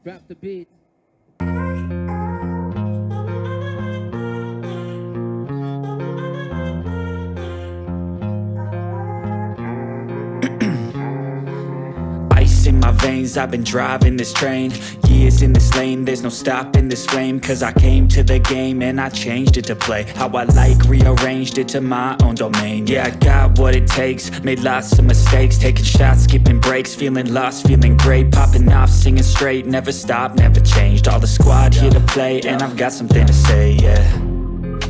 Drop the beat. Ice in my veins, I've been driving this train. Years in this lane, there's no stopping this flame. Cause I came to the game and I changed it to play how I like, rearranged it to my own domain. Yeah, I got what it takes, made lots of mistakes, taking shots, skipping breaks, feeling lost, feeling great, popping off, singing straight, never stopped, never changed. All the squad here to play and I've got something to say, yeah.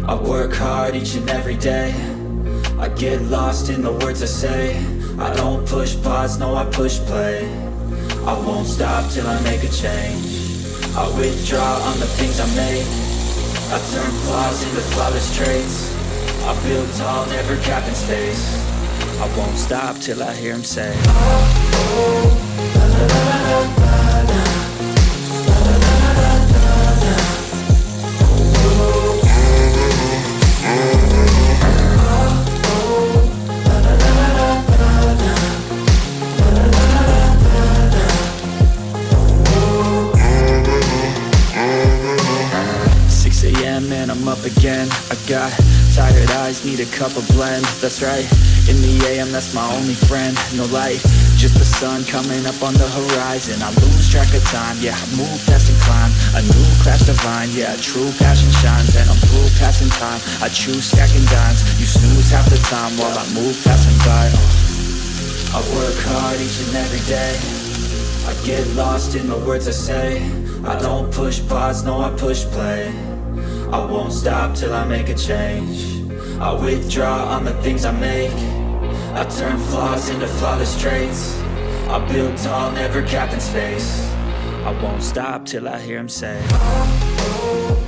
I work hard each and every day, I get lost in the words I say. I don't push pause, no I push play. I won't stop till I make a change. I withdraw on the things I make. I turn flaws into flawless traits. I build tall, never capped in space. I won't stop till I hear him say, oh, la, la, la, la, la, la. And I'm up again. I got tired eyes, need a cup of blend. That's right, in the AM, that's my only friend. No light, just the sun coming up on the horizon. I lose track of time, yeah, I move fast and climb. A new class divine, yeah, true passion shines. And I'm through passing time, I choose stacking dimes. You snooze half the time while I move passing by. I work hard each and every day, I get lost in the words I say. I don't push pause, no I push play. I won't stop till I make a change. I withdraw on the things I make. I turn flaws into flawless traits. I build tall, never capped in space. I won't stop till I hear him say, oh, oh.